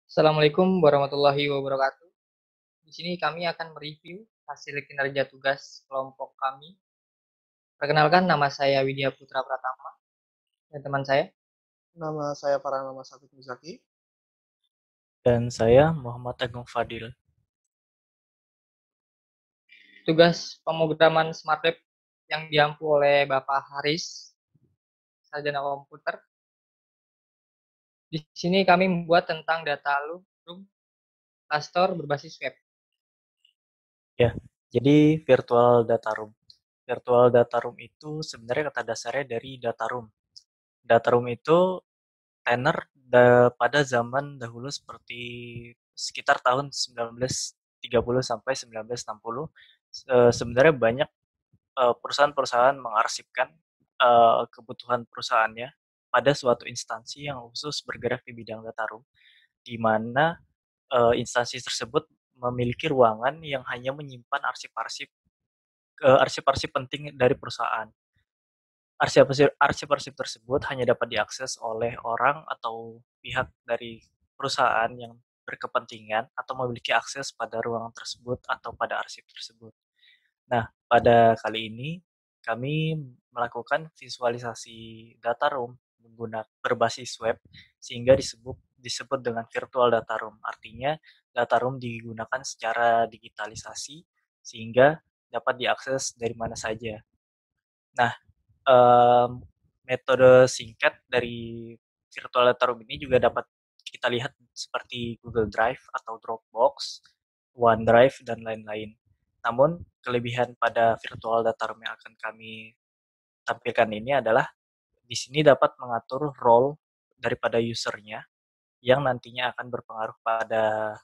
Assalamualaikum warahmatullahi wabarakatuh. Di sini kami akan mereview hasil kinerja tugas kelompok kami. Perkenalkan, nama saya Widya Putra Pratama dan teman saya. Nama saya Farhan Safik Muzaki. Dan saya Muhammad Agung Fadil. Tugas pemrograman Smart Web yang diampu oleh Bapak Haris, sarjana komputer. Di sini kami membuat tentang data room cluster berbasis web. Ya, jadi virtual data room. Virtual data room itu sebenarnya kata dasarnya dari data room. Data room itu tenar pada zaman dahulu seperti sekitar tahun 1930 sampai 1960. Sebenarnya banyak perusahaan-perusahaan mengarsipkan kebutuhan perusahaannya pada suatu instansi yang khusus bergerak di bidang data room, di mana instansi tersebut memiliki ruangan yang hanya menyimpan arsip-arsip penting dari perusahaan. Arsip-arsip tersebut hanya dapat diakses oleh orang atau pihak dari perusahaan yang berkepentingan atau memiliki akses pada ruangan tersebut atau pada arsip tersebut. Nah, pada kali ini kami melakukan visualisasi data room menggunakan berbasis web sehingga disebut dengan virtual data room. Artinya data room digunakan secara digitalisasi sehingga dapat diakses dari mana saja. Nah, metode singkat dari virtual data room ini juga dapat kita lihat seperti Google Drive atau Dropbox, OneDrive, dan lain-lain. Namun, kelebihan pada virtual data room yang akan kami tampilkan ini adalah di sini dapat mengatur role daripada usernya yang nantinya akan berpengaruh pada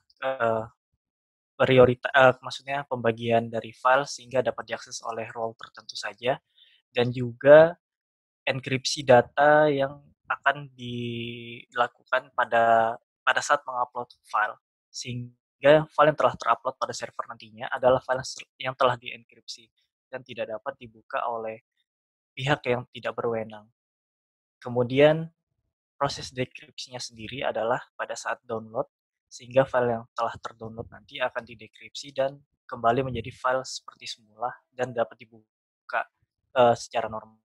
maksudnya pembagian dari file sehingga dapat diakses oleh role tertentu saja, dan juga enkripsi data yang akan dilakukan pada saat mengupload file, sehingga file yang telah terupload pada server nantinya adalah file yang telah dienkripsi dan tidak dapat dibuka oleh pihak yang tidak berwenang. Kemudian proses dekripsinya sendiri adalah pada saat download, sehingga file yang telah terdownload nanti akan didekripsi dan kembali menjadi file seperti semula dan dapat dibuka secara normal.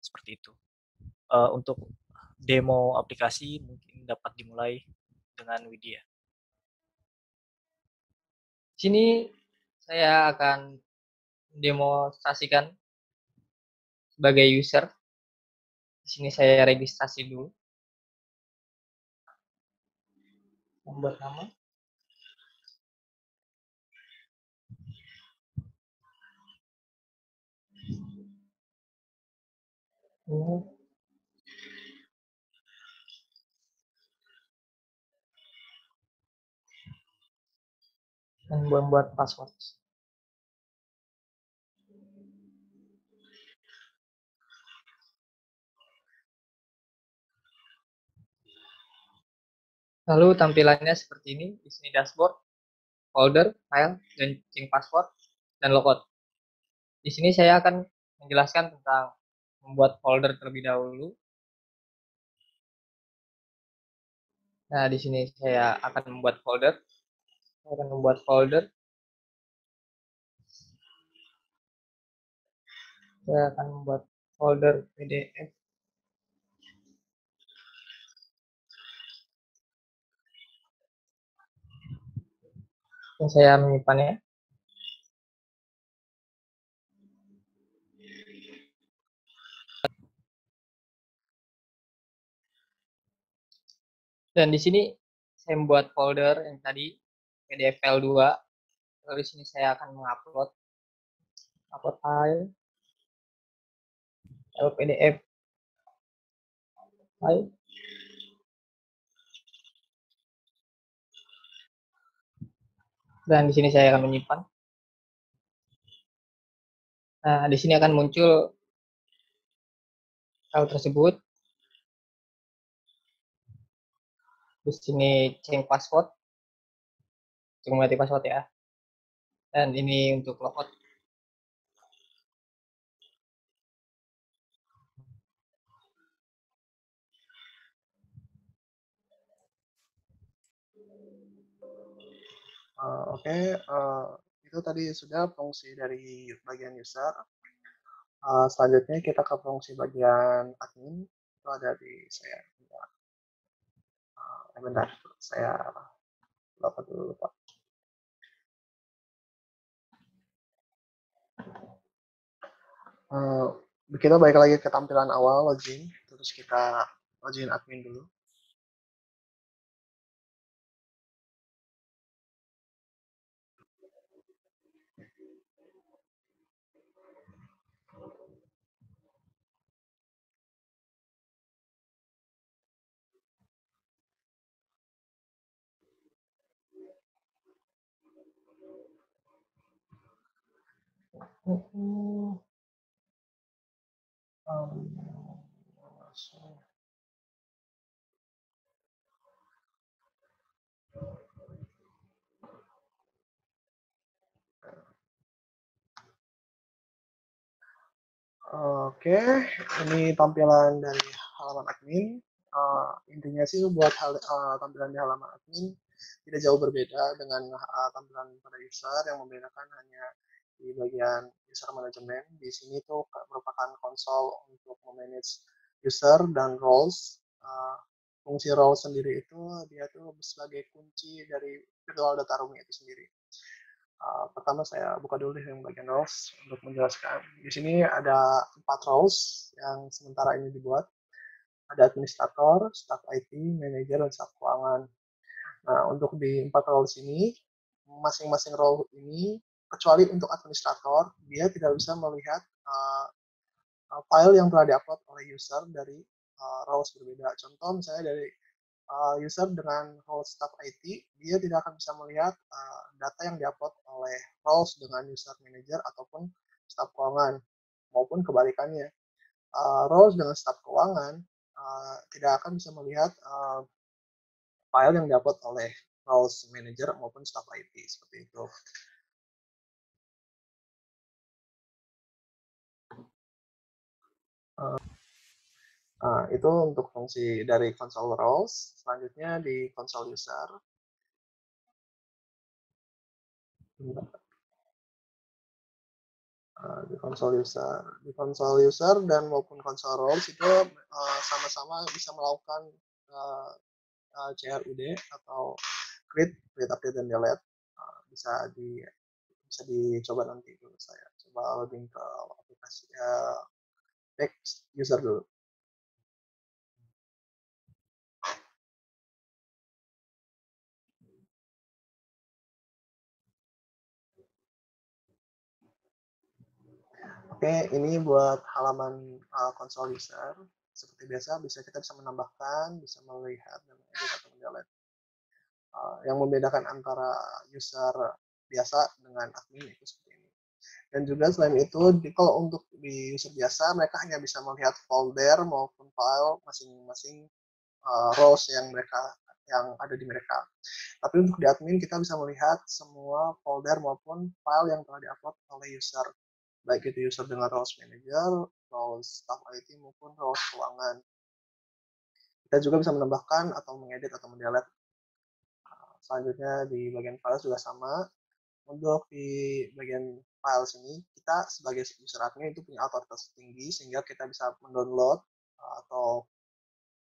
Seperti itu. Untuk demo aplikasi mungkin dapat dimulai dengan Widya. Di sini saya akan demonstrasikan sebagai user. Di sini saya registrasi dulu. Membuat nama. Dan membuat password. Lalu tampilannya seperti ini. Di sini dashboard, folder, file, dan change password, dan logout. Di sini saya akan menjelaskan tentang membuat folder terlebih dahulu. Nah, di sini saya akan membuat folder. Saya akan membuat folder. Saya akan membuat folder PDF. Dan saya menyimpannya. Dan di sini saya membuat folder yang tadi PDF file 2. Lalu di sini saya akan mengupload file PDF file. Dan di sini saya akan menyimpan. Nah, di sini akan muncul file tersebut. Di sini change password. Untuk mengganti password ya. Dan ini untuk logout. Oke, itu tadi sudah fungsi dari bagian user. Selanjutnya kita ke fungsi bagian admin. Itu ada di saya. Bentar, saya lupa dulu Pak. Kita balik lagi ke tampilan awal login, terus kita login admin dulu. Oke, ini tampilan dari halaman admin. Intinya sih buat tampilan di halaman admin tidak jauh berbeda dengan tampilan pada user, yang membedakan hanya di bagian user management. Di sini tuh merupakan konsol untuk memanage user dan roles. Fungsi role sendiri itu dia tuh sebagai kunci dari virtual data room itu sendiri. Pertama saya buka dulu yang bagian roles untuk menjelaskan. Di sini ada 4 roles yang sementara ini dibuat. Ada administrator, staff IT, manager, dan staff keuangan. Nah, untuk di 4 roles ini, masing-masing role ini, kecuali untuk administrator, dia tidak bisa melihat file yang telah diupload oleh user dari roles berbeda. Contoh misalnya dari user dengan role staff IT, dia tidak akan bisa melihat data yang diupload oleh roles dengan user manager ataupun staff keuangan, maupun kebalikannya. Roles dengan staff keuangan tidak akan bisa melihat file yang diupload oleh roles manager maupun staff IT, seperti itu. Itu untuk fungsi dari console roles. Selanjutnya di console user. Di console user dan maupun console roles itu sama-sama bisa melakukan CRUD atau create update dan delete. Bisa dicoba nanti dulu, saya coba login ke aplikasi user dulu. Oke, ini buat halaman console user. Seperti biasa, kita bisa menambahkan, bisa melihat, dan edit atau mendelete. Yang membedakan antara user biasa dengan admin itu seperti ini. Dan juga selain itu, kalau untuk di user biasa, mereka hanya bisa melihat folder maupun file masing-masing roles yang ada di mereka. Tapi untuk di admin kita bisa melihat semua folder maupun file yang telah diupload oleh user, baik itu user dengan roles manager, roles staff IT maupun roles keuangan. Kita juga bisa menambahkan atau mengedit atau mendelete. Selanjutnya di bagian file juga sama. Untuk di bagian file sini, kita sebagai user admin itu punya otoritas tinggi sehingga kita bisa mendownload atau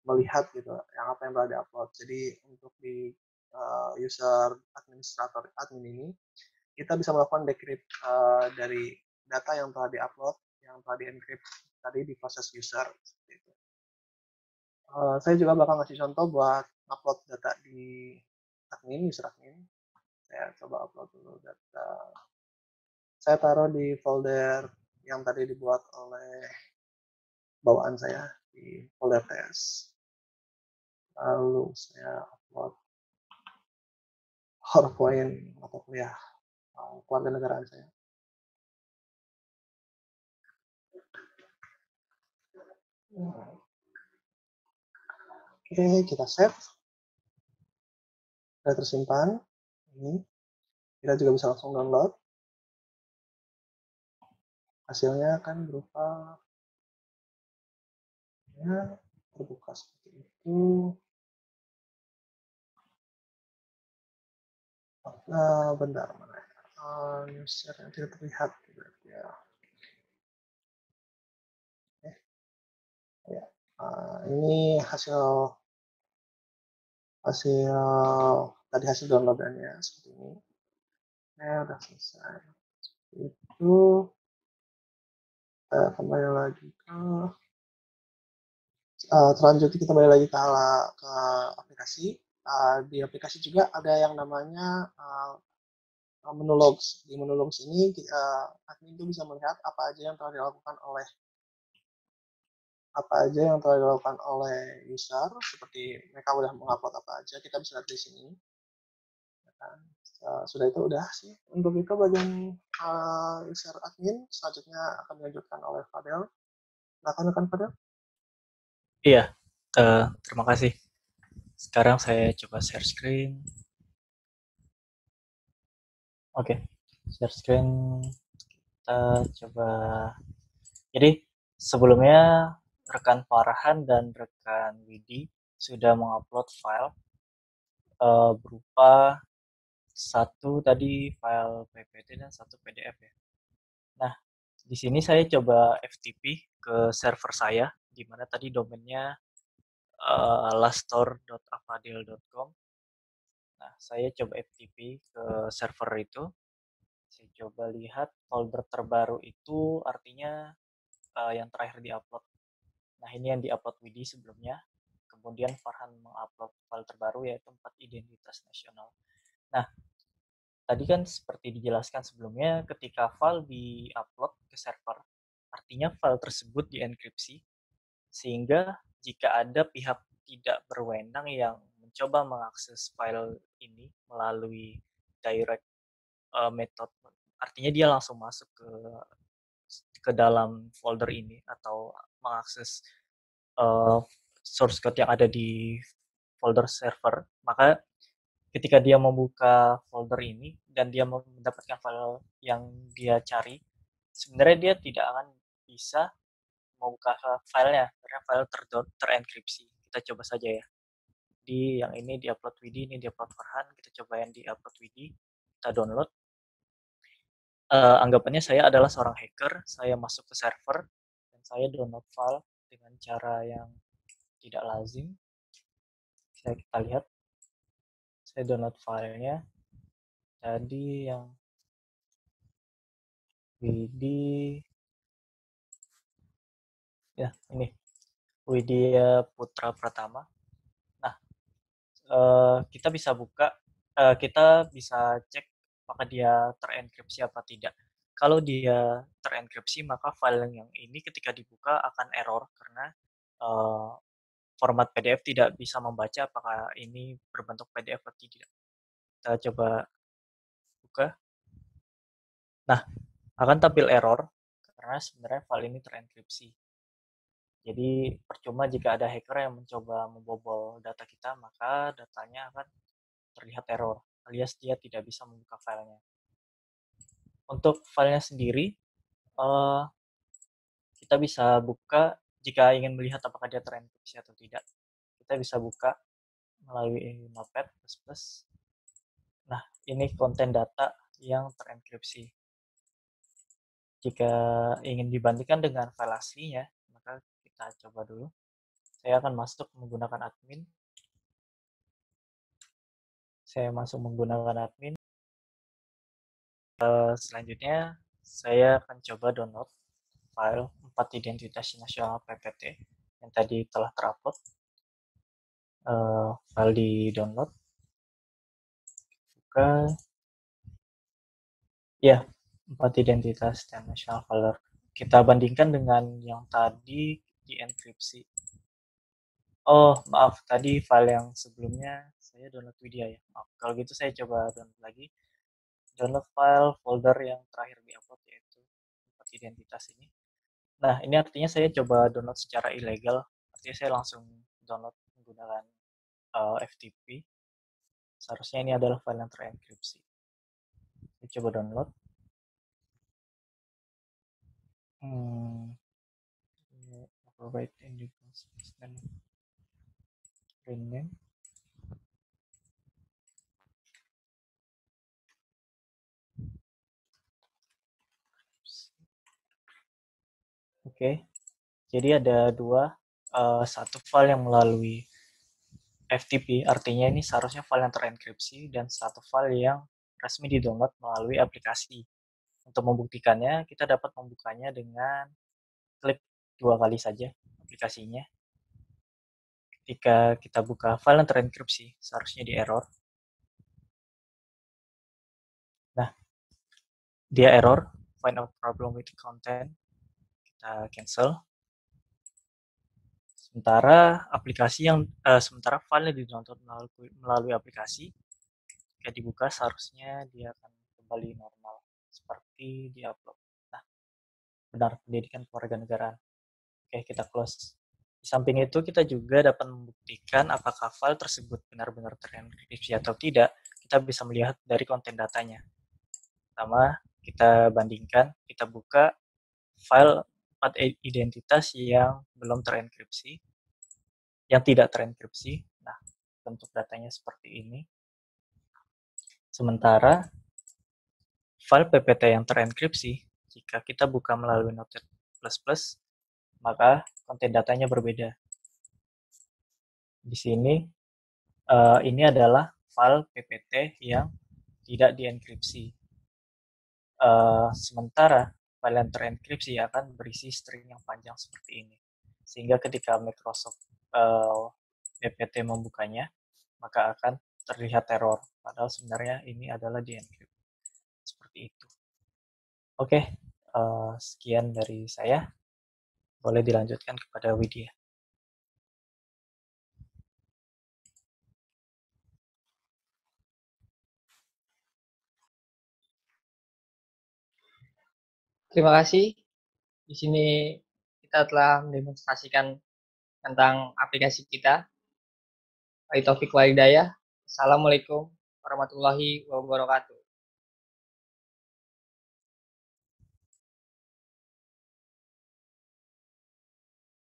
melihat gitu yang apa yang telah diupload. Jadi untuk di user administrator admin ini, kita bisa melakukan decrypt dari data yang telah diupload, yang telah di-encrypt tadi di proses user. Saya juga bakal ngasih contoh buat upload data di admin, user admin. Saya coba upload dulu data. Saya taruh di folder yang tadi dibuat oleh bawaan saya, di folder tes. Lalu saya upload PowerPoint mata kuliah keluarga negaraan saya. Oke, kita save. Sudah tersimpan. Ini kita juga bisa langsung download. Hasilnya akan berupa ya, terbuka seperti itu. Bentar, mana ya? User yang tidak terlihat. Ya. Ya. Ini hasil tadi hasil downloadannya seperti ini. Udah selesai. Itu kembali lagi ke selanjutnya kita kembali lagi ke aplikasi. Di aplikasi juga ada yang namanya menu logs. Di menu logs ini admin itu bisa melihat apa aja yang telah dilakukan oleh user, seperti mereka udah mengupload apa aja, kita bisa lihat di sini. Sudah itu udah sih untuk itu bagian user admin. Selanjutnya akan dilanjutkan oleh Fadel. Silakan rekan Fadel. Iya, terima kasih. Sekarang saya coba share screen. Oke, share screen. Kita coba. Jadi sebelumnya rekan Farhan dan rekan Widi sudah mengupload file berupa satu tadi file PPT dan satu PDF ya. Nah, di sini saya coba FTP ke server saya, di mana tadi domainnya laststore.avadil.com. Nah, saya coba FTP ke server itu. Saya coba lihat folder terbaru itu artinya yang terakhir diupload. Nah, ini yang diupload Widi sebelumnya. Kemudian Farhan mengupload file terbaru yaitu 4 identitas nasional. Nah, tadi kan seperti dijelaskan sebelumnya, ketika file di-upload ke server, artinya file tersebut dienkripsi, sehingga jika ada pihak tidak berwenang yang mencoba mengakses file ini melalui direct method, artinya dia langsung masuk ke dalam folder ini atau mengakses source code yang ada di folder server, maka ketika dia membuka folder ini dan dia mendapatkan file yang dia cari, sebenarnya dia tidak akan bisa membuka filenya karena file terenkripsi. Kita coba saja ya. Di yang ini di upload Widi, ini di upload Farhan. Kita coba yang di upload Widi, kita download. Anggapannya saya adalah seorang hacker, saya masuk ke server dan saya download file dengan cara yang tidak lazim. Kita lihat, saya download filenya. Tadi yang Widi, ya ini Widya Putra Pratama. Nah, kita bisa buka, kita bisa cek apakah dia terenkripsi apa tidak. Kalau dia terenkripsi, maka file yang ini ketika dibuka akan error karena format PDF tidak bisa membaca apakah ini berbentuk PDF atau tidak. Kita coba buka. Nah, akan tampil error karena sebenarnya file ini terenkripsi. Jadi percuma jika ada hacker yang mencoba membobol data kita, maka datanya akan terlihat error, alias dia tidak bisa membuka filenya. Untuk filenya sendiri, kita bisa buka jika ingin melihat apakah dia terenkripsi atau tidak. Kita bisa buka melalui Notepad++. Nah, ini konten data yang terenkripsi. Jika ingin dibandingkan dengan file aslinya, maka kita coba dulu. Saya akan masuk menggunakan admin. Saya masuk menggunakan admin. Selanjutnya, saya akan coba download file 4 identitas nasional PPT yang tadi telah terupload. File di download. Buka. Ya, 4 identitas dan nasional folder. Kita bandingkan dengan yang tadi dienkripsi. Oh, maaf, tadi file yang sebelumnya saya download Widya ya. Maaf, kalau gitu saya coba download lagi. Download file folder yang terakhir diupload yaitu 4 identitas ini. Nah, ini artinya saya coba download secara ilegal. Artinya saya langsung download menggunakan FTP. Seharusnya ini adalah file yang terenkripsi. Saya coba download. Provide individuals dan rename. Oke, jadi ada dua, satu file yang melalui FTP, artinya ini seharusnya file yang terenkripsi, dan satu file yang resmi di-download melalui aplikasi. Untuk membuktikannya, kita dapat membukanya dengan klik 2 kali saja aplikasinya. Ketika kita buka file yang terenkripsi, seharusnya di error. Nah, dia error, find out problem with content, kita cancel. Sementara sementara file yang di-download melalui aplikasi, ketika dibuka seharusnya dia akan kembali normal seperti di-upload. Nah, benar, pendidikan kewarganegaraan. Oke, kita close. Di samping itu, kita juga dapat membuktikan apakah file tersebut benar-benar terenkripsi atau tidak. Kita bisa melihat dari konten datanya. Pertama, kita bandingkan, kita buka file 4 identitas yang belum terenkripsi, yang tidak terenkripsi. Nah, bentuk datanya seperti ini. Sementara file PPT yang terenkripsi, jika kita buka melalui Notepad++, maka konten datanya berbeda. Di sini, ini adalah file PPT yang tidak dienkripsi. Sementara file yang terenkripsi akan berisi string yang panjang seperti ini. Sehingga ketika Microsoft PPT membukanya, maka akan terlihat error. Padahal sebenarnya ini adalah dienkripsi. Seperti itu. Oke, sekian dari saya. Boleh dilanjutkan kepada Widya. Terima kasih. Di sini kita telah mendemonstrasikan tentang aplikasi kita. Taufik Walhidayah. Assalamualaikum warahmatullahi wabarakatuh.